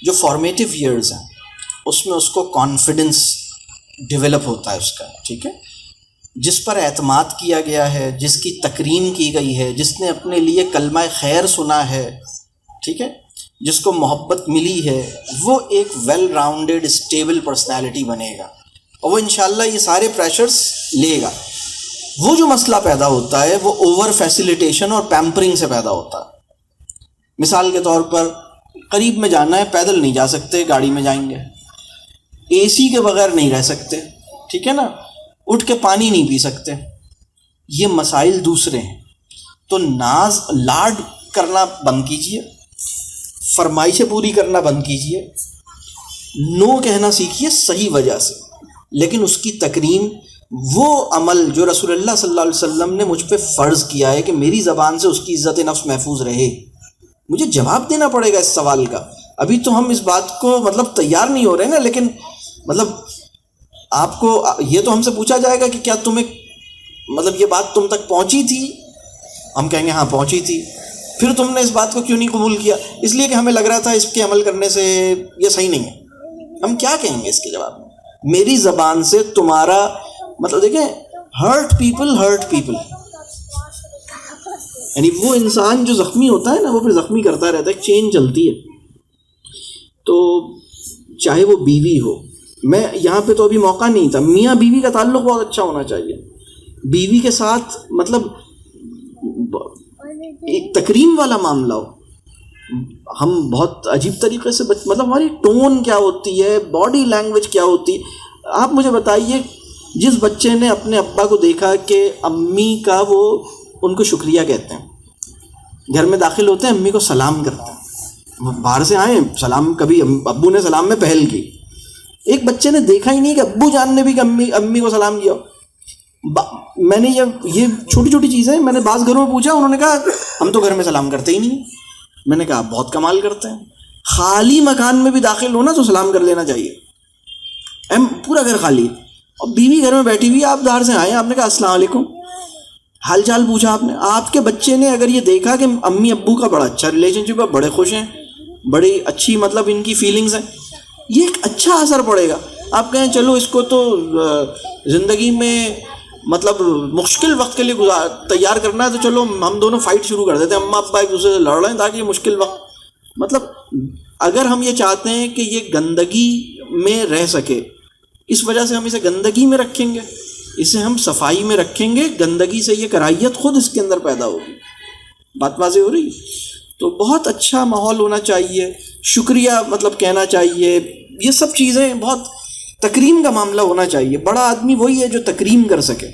جو formative years ہیں اس میں اس کو کانفیڈنس ڈیولپ ہوتا ہے اس کا، ٹھیک ہے، جس پر اعتماد کیا گیا ہے، جس کی تکریم کی گئی ہے، جس نے اپنے لیے کلمہ خیر سنا ہے، ٹھیک ہے، جس کو محبت ملی ہے، وہ ایک ویل راؤنڈیڈ اسٹیبل پرسنالٹی بنے گا، اور وہ انشاءاللہ یہ سارے پریشرز لے گا۔ وہ جو مسئلہ پیدا ہوتا ہے وہ اوور فیسیلیٹیشن اور پیمپرنگ سے پیدا ہوتا ہے۔ مثال کے طور پر قریب میں جانا ہے، پیدل نہیں جا سکتے، گاڑی میں جائیں گے، اے سی کے بغیر نہیں رہ سکتے، ٹھیک ہے نا، اٹھ کے پانی نہیں پی سکتے، یہ مسائل دوسرے ہیں۔ تو ناز لاڈ کرنا بند کیجئے، فرمائشیں پوری کرنا بند کیجئے، نو کہنا سیکھیے صحیح وجہ سے، لیکن اس کی تکریم، وہ عمل جو رسول اللہ صلی اللہ علیہ وسلم نے مجھ پہ فرض کیا ہے کہ میری زبان سے اس کی عزت نفس محفوظ رہے، مجھے جواب دینا پڑے گا اس سوال کا۔ ابھی تو ہم اس بات کو تیار نہیں ہو رہے نا، لیکن آپ کو یہ تو ہم سے پوچھا جائے گا کہ کیا تمہیں یہ بات تم تک پہنچی تھی؟ ہم کہیں گے ہاں پہنچی تھی۔ پھر تم نے اس بات کو کیوں نہیں قبول کیا؟ اس لیے کہ ہمیں لگ رہا تھا اس کے عمل کرنے سے یہ صحیح نہیں ہے۔ ہم کیا کہیں گے اس کے جواب میں؟ میری زبان سے تمہارا دیکھیں، ہرٹ پیپل، یعنی وہ انسان جو زخمی ہوتا ہے نا، وہ پھر زخمی کرتا رہتا ہے، ایک چین چلتی ہے۔ تو چاہے وہ بیوی ہو، میں یہاں پہ تو ابھی موقع نہیں تھا، میاں بیوی کا تعلق بہت اچھا ہونا چاہیے، بیوی کے ساتھ ایک تکریم والا معاملہ ہو۔ ہم بہت عجیب طریقے سے ہماری ٹون کیا ہوتی ہے، باڈی لینگویج کیا ہوتی ہے۔ آپ مجھے بتائیے، جس بچے نے اپنے ابا کو دیکھا کہ امی کا وہ ان کو شکریہ کہتے ہیں، گھر میں داخل ہوتے ہیں امی کو سلام کرتے ہیں، باہر سے آئے سلام، کبھی ابو نے سلام میں پہل کی، ایک بچے نے دیکھا ہی نہیں کہ ابو جان نے بھی امی کو سلام کیا۔ میں نے یہ چھوٹی چھوٹی چیزیں میں نے بعض گھروں میں پوچھا، انہوں نے کہا ہم تو گھر میں سلام کرتے ہی نہیں۔ میں نے کہا آپ بہت کمال کرتے ہیں، خالی مکان میں بھی داخل ہونا تو سلام کر لینا چاہیے، پورا گھر خالی، اور بیوی گھر میں بیٹھی ہوئی، آپ باہر سے آئے، آپ نے کہا السلام علیکم، حال چال پوچھا آپ نے۔ آپ کے بچے نے اگر یہ دیکھا کہ امی ابو کا بڑا اچھا ریلیشن شپ ہے، بڑے خوش ہیں، بڑی اچھی ان کی فیلنگز ہیں، یہ ایک اچھا اثر پڑے گا۔ آپ کہیں چلو اس کو تو زندگی میں مشکل وقت کے لیے تیار کرنا ہے، تو چلو ہم دونوں فائٹ شروع کر دیتے ہیں، اماں ابا ایک دوسرے سے لڑ رہے ہیں تاکہ یہ مشکل وقت اگر ہم یہ چاہتے ہیں کہ یہ گندگی میں رہ سکے، اس وجہ سے ہم اسے گندگی میں رکھیں گے، اسے ہم صفائی میں رکھیں گے، گندگی سے یہ کراہیت خود اس کے اندر پیدا ہوگی۔ بات واضح ہو رہی؟ تو بہت اچھا ماحول ہونا چاہیے، شکریہ کہنا چاہیے، یہ سب چیزیں بہت تکریم کا معاملہ ہونا چاہیے۔ بڑا آدمی وہی ہے جو تکریم کر سکے۔